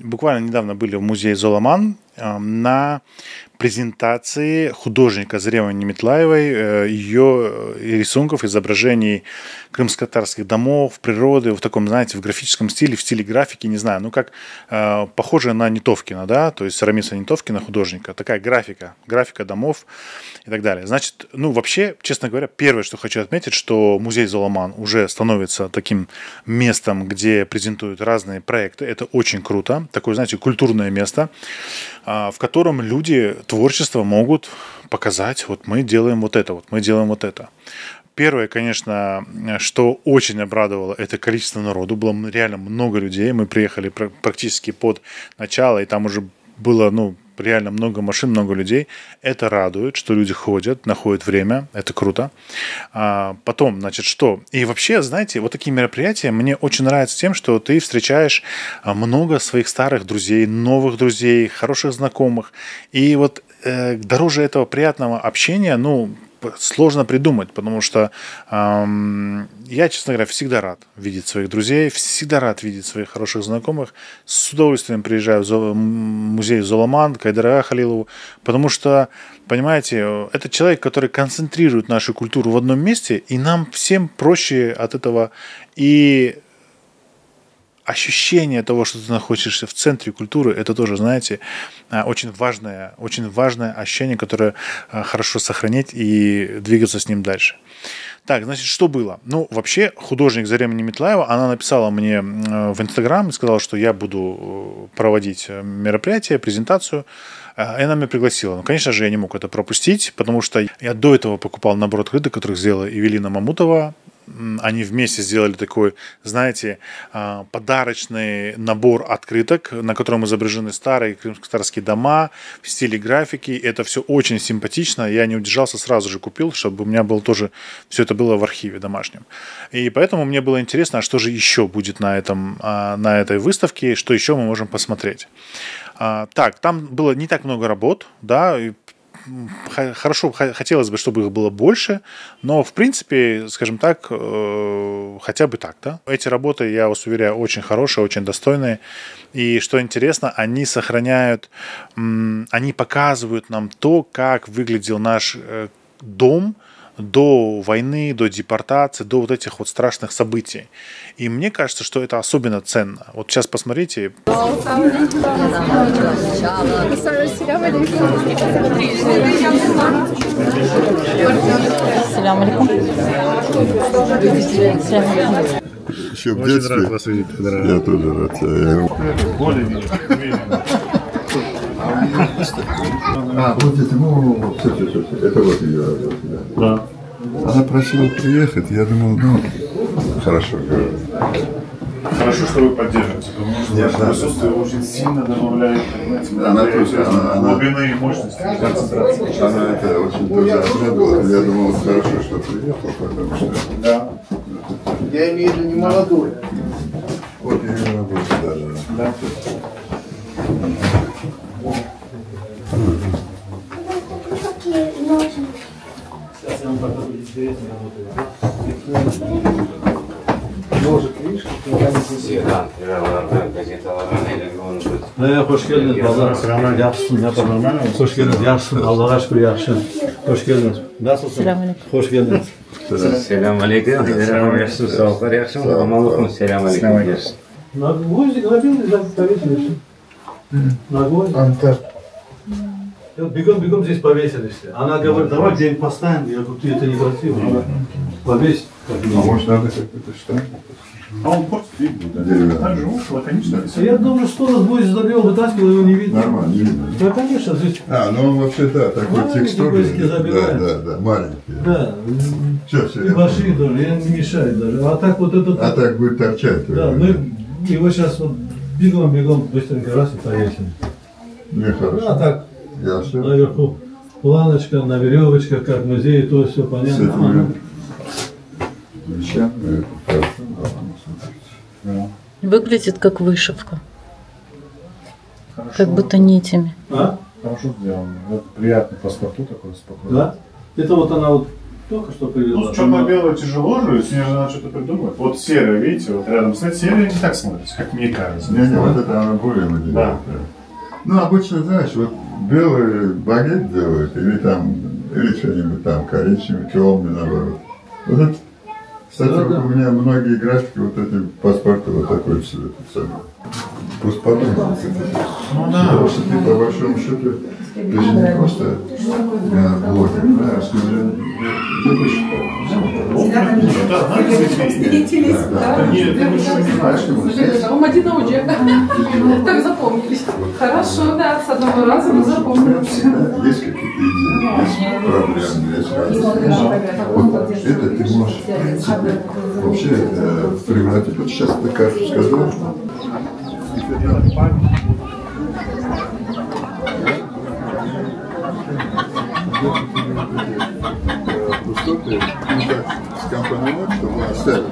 буквально недавно были в музее Золоман на презентации художника Заремы Неметлаевой, ее рисунков, изображений крымско-татарских домов, природы, в таком, знаете, в графическом стиле, в стиле графики, не знаю, ну как похоже на Нитовкина, да, то есть Рамиса Нитовкина, художника, такая графика домов и так далее. Значит, ну вообще, честно говоря, первое, что хочу отметить, что музей Золоман уже становится таким местом, где презентуют разные проекты, это очень круто, такое, знаете, культурное место, в котором люди творчество могут показать, вот мы делаем вот это, вот мы делаем вот это. Первое, конечно, что очень обрадовало, это количество народу. Было реально много людей. Мы приехали практически под начало, и там уже было, ну, реально много машин, много людей. Это радует, что люди ходят, находят время. Это круто. Потом, значит, что? И вообще, знаете, вот такие мероприятия мне очень нравятся тем, что ты встречаешь много своих старых друзей, новых друзей, хороших знакомых. И вот дороже этого приятного общения, ну, сложно придумать, потому что я, честно говоря, всегда рад видеть своих друзей, всегда рад видеть своих хороших знакомых. С удовольствием приезжаю в музей Золоман, к Айдару Халилову, потому что, понимаете, это человек, который концентрирует нашу культуру в одном месте, и нам всем проще от этого. И ощущение того, что ты находишься в центре культуры, это тоже, знаете, очень важное ощущение, которое хорошо сохранять и двигаться с ним дальше. Так, значит, что было? Ну, вообще, художник Зарема Неметлаева, она написала мне в Инстаграм и сказала, что я буду проводить мероприятие, презентацию, и она меня пригласила. Ну, конечно же, я не мог это пропустить, потому что я до этого покупал набор открыток, которых сделала Эвелина Мамутова. Они вместе сделали такой, знаете, подарочный набор открыток, на котором изображены старые крымско-татарские дома в стиле графики. Это все очень симпатично. Я не удержался, сразу же купил, чтобы у меня было тоже все это было в архиве домашнем. И поэтому мне было интересно, а что же еще будет на этой выставке, что еще мы можем посмотреть. Так, там было не так много работ, да, хорошо, хотелось бы, чтобы их было больше, но, в принципе, скажем так, хотя бы так, да. Эти работы, я вас уверяю, очень хорошие, очень достойные. И, что интересно, они сохраняют, они показывают нам то, как выглядел наш дом до войны, до депортации, до вот этих вот страшных событий. И мне кажется, что это особенно ценно. Вот сейчас посмотрите. Еще в детстве. Рад вас видеть, я тоже рад. Более-менее. Вот это, ну, все. Это вот ее работа, да. Она просила приехать, я думал, ну, хорошо, говорю. Хорошо, что вы поддерживаете, потому что ваше присутствие очень сильно добавляет глубины и мощности, концентрации. Она это очень тоже обрадовала. Я думал, хорошо, что приехал, потому что... Да. Я имею в виду не молодой. Вот ее работа, да. Сейчас я вам покажу интереснее работаю. Ножик, видишь, Hoş geldiniz. Vallahi yaxşısın, yapın. Hoş geldiniz. Yaxşısın. Allah'a şükür yaxşısın. Hoş geldiniz. Nasılsın? Hoş geldiniz. Selamünaleyküm. Yaxşısın, sağlıklar yaxşısın. Amanlıqın. Selamünaleyküm. На гвоздик набил и повесили. На гвоздик. Антар. Бегом здесь повесили все. Она говорит, давай где-нибудь поставим. Я говорю, ты это некрасиво. Надо повесить. А может надо какой-то штамп? А он портит вид будет. Так же лаконично. Я думаю, что раз гвоздь забил, вытаскивал, его не видно. Нормально, не видно. Да, конечно, здесь. Ну он вообще, да, такой Маленькие текстурный. гвоздики забивают. Да, маленькие. Да. Все, И большие тоже, не мешает даже. А так вот этот. А так будет торчать. Да, мы его сейчас вот бегом быстренько раз и повесим. Нехорошо. А так Ясно. наверху планочка, на веревочках, как в музее, то все понятно. Выглядит как вышивка. Хорошо. Как будто нитями. А? Хорошо сделано. Вот приятный паспорту такой спокойный. Да? Это вот она вот Только что привезла. Ну, черно-белое тяжело же, если надо что-то придумать. Вот серое, видите, вот рядом с серое не так смотрится, как мне кажется. Не, вот это она более выделяет. Да. Ну, обычно, знаешь, вот белый багет делают, или там, или что-нибудь там, коричневый, темный, наоборот. Вот это, кстати, вот у меня многие графики, вот эти паспорты вот такой цвет. Просто подумай. Ну да. Потому что ты, по большому счету, ты же не просто блогер, да, а что ты посчитал. Так запомнились. Хорошо, да, с одного раза мы запомнили. Всегда есть какие-то идеи, есть проблемы, есть разные. Вот это ты можешь, в принципе, вообще превратить. Вот сейчас ты карту сказал. Пустоты с компанией, чтобы оставить.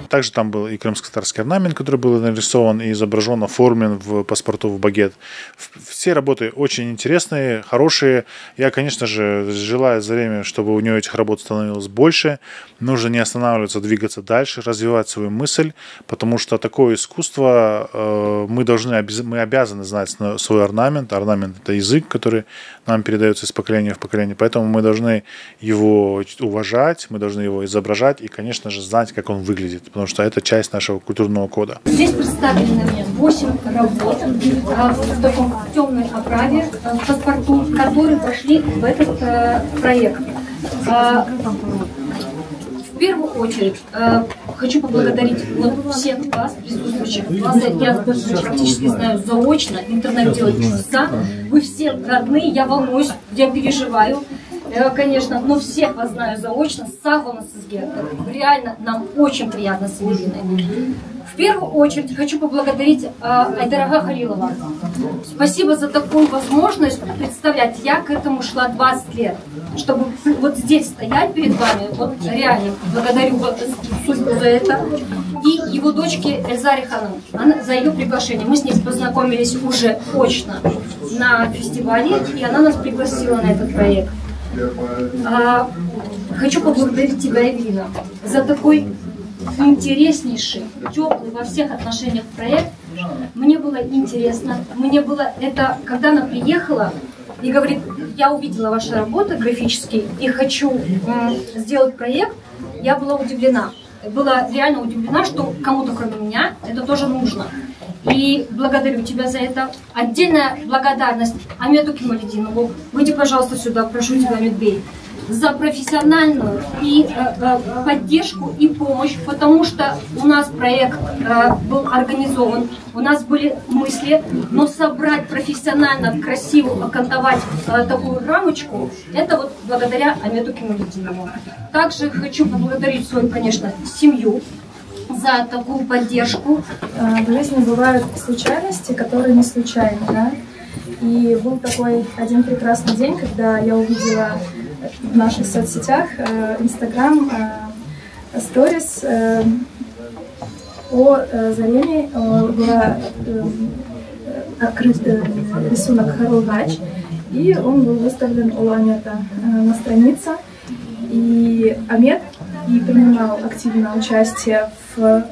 Также там был и крымско-татарский орнамент, который был нарисован и изображен, оформлен в паспорту в багет. Все работы очень интересные, хорошие. Я, конечно же, желаю Зареме, чтобы у нее этих работ становилось больше. Нужно не останавливаться, двигаться дальше, развивать свою мысль, потому что такое искусство мы обязаны знать свой орнамент. Орнамент — это язык, который нам передается из поколения в поколение, поэтому мы должны его уважать, мы должны его изображать и, конечно же, знать, как он выглядит, потому что это часть нашего культурного кода. Здесь представлены мне 8 работ в таком темной оправе в паспорту, которые прошли в этот проект. В первую очередь хочу поблагодарить всех вас, присутствующих. Вас я практически знаю заочно, интернет делает чудеса. Вы все родные, я волнуюсь, я переживаю. Конечно, но всех вас знаю заочно. Сау вас сізге. Реально, нам очень приятно с Ириной. В первую очередь хочу поблагодарить Айдарага Халилова. Спасибо за такую возможность представлять. Я к этому шла 20 лет. Чтобы вот здесь стоять перед вами, вот реально благодарю судьбу за это. И его дочке Эльзаре Ханым за ее приглашение. Мы с ней познакомились уже очно на фестивале, и она нас пригласила на этот проект. Хочу поблагодарить тебя, Эвелина, за такой интереснейший, теплый во всех отношениях проект. Мне было интересно, мне было это, когда она приехала и говорит, я увидела ваши работы графические и хочу сделать проект, я была удивлена. Была реально удивлена, что кому-то кроме меня это тоже нужно. И благодарю тебя за это. Отдельная благодарность Амету Кемалетдинову. Выйди, пожалуйста, сюда, прошу тебя, Медбей, за профессиональную и поддержку и помощь, потому что у нас проект был организован, у нас были мысли, но собрать профессионально, красиво окантовать такую рамочку, это вот благодаря Амету Кемалетдинову. Также хочу поблагодарить свою, конечно, семью за такую поддержку. В жизни бывают случайности, которые не случайны, да? И был такой один прекрасный день, когда я увидела в наших соцсетях Instagram сторис о Зареме, была открыт рисунок Харулгач, и он был выставлен у Амета на странице. И Амет и принимал активное участие в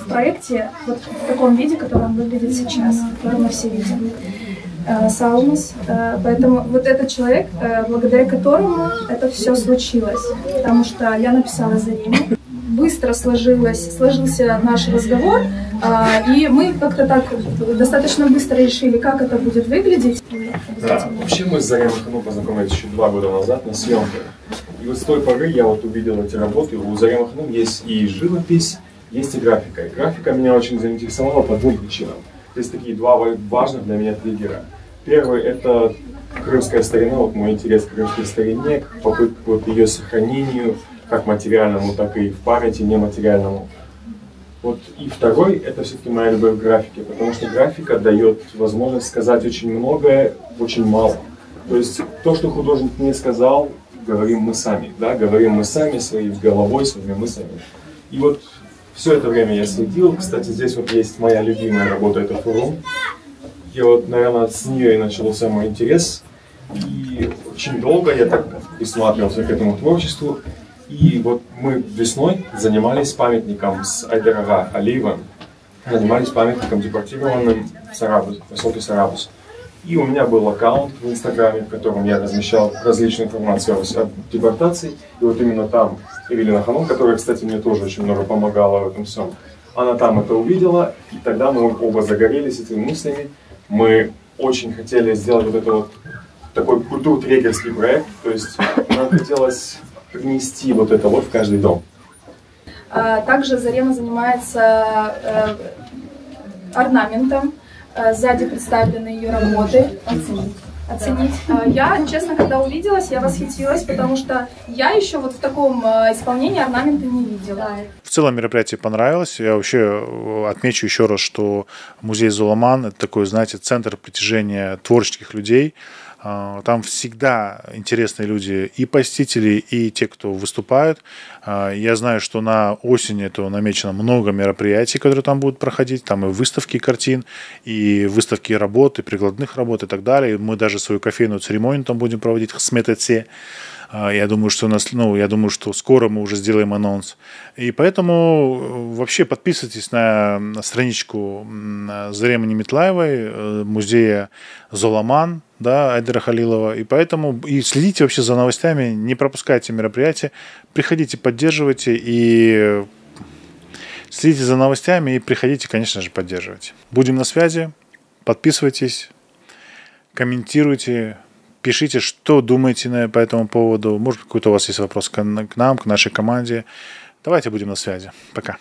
проекте вот в таком виде, который он выглядит сейчас, который мы все видим. Саумас. Поэтому вот этот человек, благодаря которому это все случилось. Потому что я написала Зареме. Быстро сложился наш разговор, и мы как-то так достаточно быстро решили, как это будет выглядеть. Да, вообще мы с Заремой Ханум познакомились еще 2 года назад на съемках. И вот с той поры я вот увидел эти работы. У Заремы Ханум есть и живопись, есть и графика. И графика меня очень заинтересовала по 2 причинам. Есть такие 2 важных для меня триггера. Первый — это крымская старина, вот мой интерес к крымской старине, попытка вот ее сохранению, как материальному, так и в памяти нематериальному. Вот. И второй — это все-таки моя любовь к графике, потому что графика дает возможность сказать очень многое, очень мало. То есть то, что художник не сказал, говорим мы сами, да, говорим мы сами своей головой, своими мыслями. И вот Все это время я следил. Кстати, здесь вот есть моя любимая работа, это форум. И вот, наверное, с нее и начался мой интерес. И очень долго я так присматривался к этому творчеству. И вот мы весной занимались памятником с Айдер Алиевым. Занимались памятником депортированным в Сарабус, в поселке Сарабус. И у меня был аккаунт в Инстаграме, в котором я размещал различную информацию о депортации. И вот именно там Эвелина Ханум, которая, кстати, мне тоже очень много помогала в этом всем, она там это увидела, и тогда мы оба загорелись этими мыслями. Мы очень хотели сделать вот это вот такой культуртрегерский проект, то есть нам хотелось принести вот это вот в каждый дом. Также Зарема занимается орнаментом. Сзади представлены ее работы. Оценить. Я, честно, когда увиделась, я восхитилась, потому что я еще вот в таком исполнении орнамента не видела. В целом мероприятие понравилось. Я вообще отмечу еще раз, что музей Золаман – это такой, знаете, центр притяжения творческих людей. Там всегда интересные люди, и посетители, и те, кто выступают. Я знаю, что на осень это намечено много мероприятий, которые там будут проходить. Там и выставки картин, и выставки работ, и прикладных работ, и так далее. Мы даже свою кофейную церемонию там будем проводить, Хсметете. Я думаю, что я думаю, что скоро мы уже сделаем анонс. И поэтому вообще подписывайтесь на страничку Заремы Неметлаевой, музея Золаман, да, Айдера Халилова. И поэтому и следите вообще за новостями, не пропускайте мероприятия, приходите, поддерживайте и следите за новостями и приходите, конечно же, поддерживать. Будем на связи, подписывайтесь, комментируйте. Пишите, что думаете по этому поводу. Может, какой-то у вас есть вопрос к нам, к нашей команде. Давайте будем на связи. Пока.